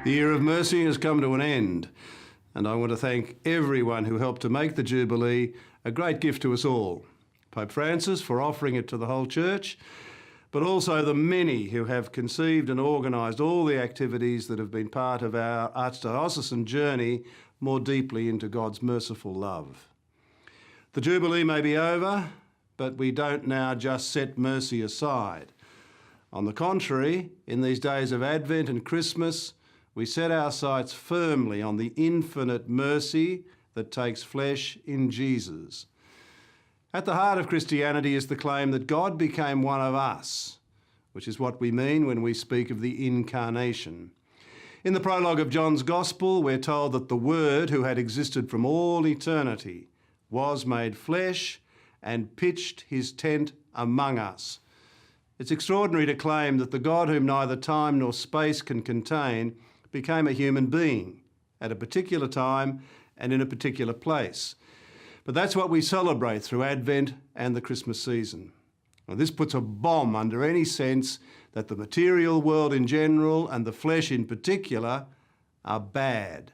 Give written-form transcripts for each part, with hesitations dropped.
The year of mercy has come to an end, and I want to thank everyone who helped to make the Jubilee a great gift to us all. Pope Francis for offering it to the whole Church, but also the many who have conceived and organised all the activities that have been part of our archdiocesan journey more deeply into God's merciful love. The Jubilee may be over, but we don't now just set mercy aside. On the contrary, in these days of Advent and Christmas, we set our sights firmly on the infinite mercy that takes flesh in Jesus. At the heart of Christianity is the claim that God became one of us, which is what we mean when we speak of the incarnation. In the prologue of John's Gospel, we're told that the Word, who had existed from all eternity, was made flesh and pitched his tent among us. It's extraordinary to claim that the God whom neither time nor space can contain became a human being at a particular time and in a particular place. But that's what we celebrate through Advent and the Christmas season. Now, this puts a bomb under any sense that the material world in general and the flesh in particular are bad.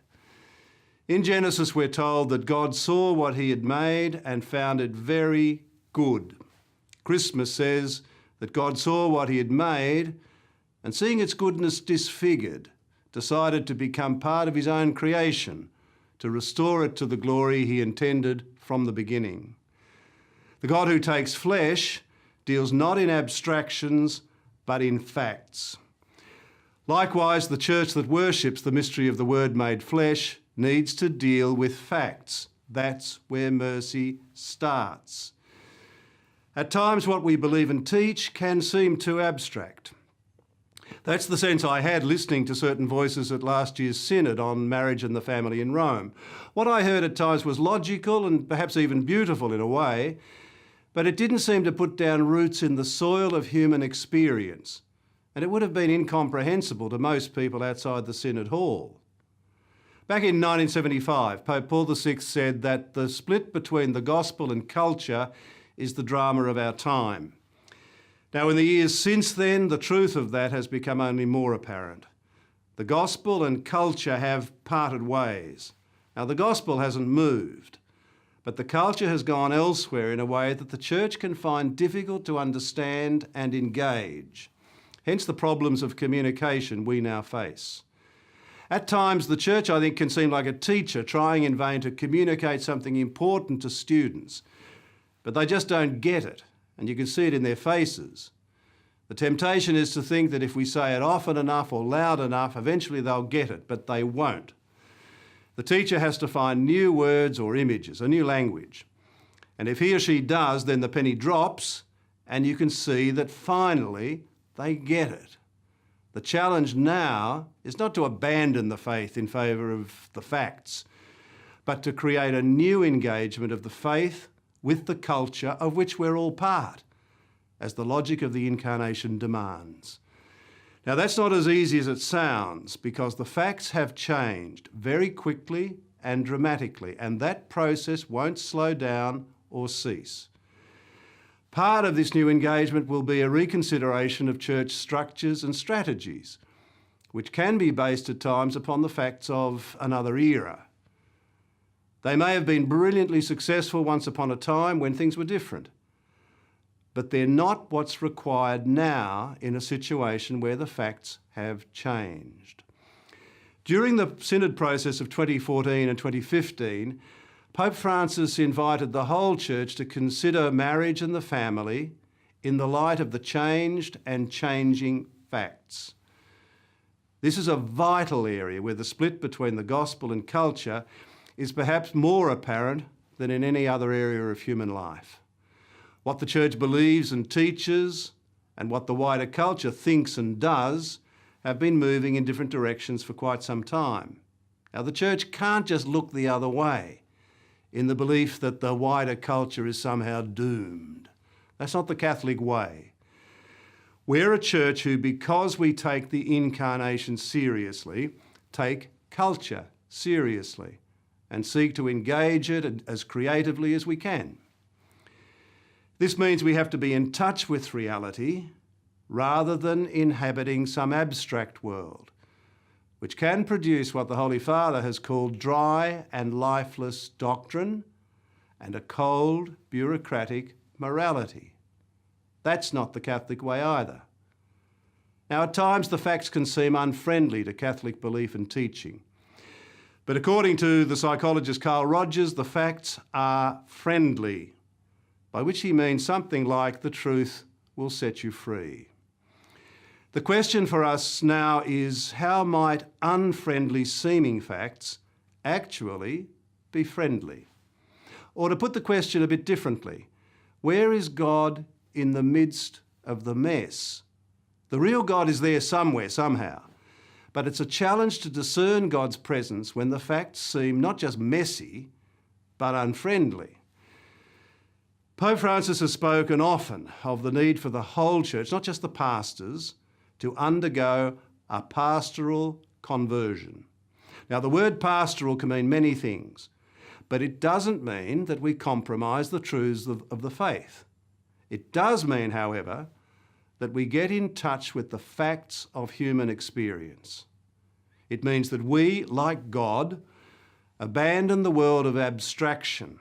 In Genesis, we're told that God saw what he had made and found it very good. Christmas says that God saw what he had made and, seeing its goodness disfigured, decided to become part of his own creation, to restore it to the glory he intended from the beginning. The God who takes flesh deals not in abstractions, but in facts. Likewise, the Church that worships the mystery of the Word made flesh needs to deal with facts. That's where mercy starts. At times, what we believe and teach can seem too abstract. That's the sense I had listening to certain voices at last year's synod on marriage and the family in Rome. What I heard at times was logical and perhaps even beautiful in a way, but it didn't seem to put down roots in the soil of human experience, and it would have been incomprehensible to most people outside the synod hall. Back in 1975, Pope Paul VI said that the split between the gospel and culture is the drama of our time. Now, in the years since then, the truth of that has become only more apparent. The gospel and culture have parted ways. Now, the gospel hasn't moved, but the culture has gone elsewhere in a way that the Church can find difficult to understand and engage. Hence the problems of communication we now face. At times, the Church, I think, can seem like a teacher trying in vain to communicate something important to students, but they just don't get it. And you can see it in their faces. The temptation is to think that if we say it often enough or loud enough, eventually they'll get it, but they won't. The teacher has to find new words or images, a new language. And if he or she does, then the penny drops, and you can see that finally they get it. The challenge now is not to abandon the faith in favour of the facts, but to create a new engagement of the faith with the culture of which we're all part, as the logic of the incarnation demands. Now, that's not as easy as it sounds, because the facts have changed very quickly and dramatically, and that process won't slow down or cease. Part of this new engagement will be a reconsideration of church structures and strategies, which can be based at times upon the facts of another era. They may have been brilliantly successful once upon a time when things were different, but they're not what's required now in a situation where the facts have changed. During the synod process of 2014 and 2015, Pope Francis invited the whole Church to consider marriage and the family in the light of the changed and changing facts. This is a vital area where the split between the gospel and culture is perhaps more apparent than in any other area of human life. What the Church believes and teaches and what the wider culture thinks and does have been moving in different directions for quite some time. Now, the Church can't just look the other way in the belief that the wider culture is somehow doomed. That's not the Catholic way. We're a Church who, because we take the incarnation seriously, take culture seriously and seek to engage it as creatively as we can. This means we have to be in touch with reality rather than inhabiting some abstract world. which can produce what the Holy Father has called dry and lifeless doctrine and a cold, bureaucratic morality. That's not the Catholic way either. Now, at times the facts can seem unfriendly to Catholic belief and teaching. But according to the psychologist Carl Rogers, the facts are friendly, by which he means something like the truth will set you free. The question for us now is, how might unfriendly seeming facts actually be friendly? Or to put the question a bit differently, where is God in the midst of the mess? The real God is there somewhere, somehow. But it's a challenge to discern God's presence when the facts seem not just messy, but unfriendly. Pope Francis has spoken often of the need for the whole church, not just the pastors, to undergo a pastoral conversion. Now, the word pastoral can mean many things, but it doesn't mean that we compromise the truths of the faith. It does mean, however, that we get in touch with the facts of human experience. It means that we, like God, abandon the world of abstraction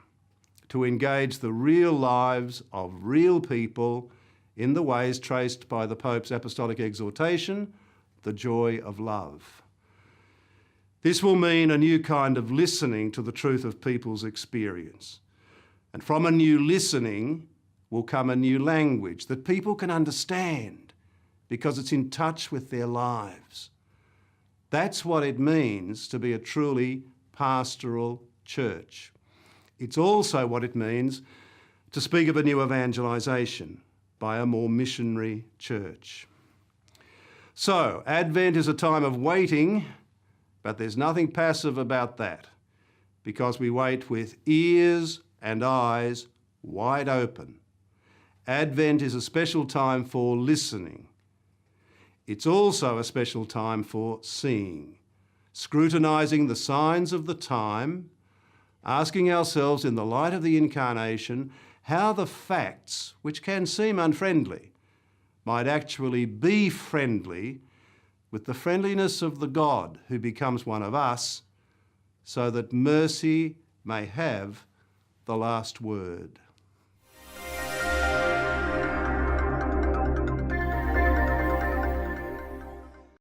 to engage the real lives of real people in the ways traced by the Pope's apostolic exhortation, the joy of love. This will mean a new kind of listening to the truth of people's experience. And from a new listening will come a new language that people can understand because it's in touch with their lives. That's what it means to be a truly pastoral church. It's also what it means to speak of a new evangelisation by a more missionary church. So, Advent is a time of waiting, but there's nothing passive about that, because we wait with ears and eyes wide open. Advent is a special time for listening. It's also a special time for seeing, scrutinising the signs of the time, asking ourselves in the light of the Incarnation how the facts, which can seem unfriendly, might actually be friendly with the friendliness of the God who becomes one of us, so that mercy may have the last word.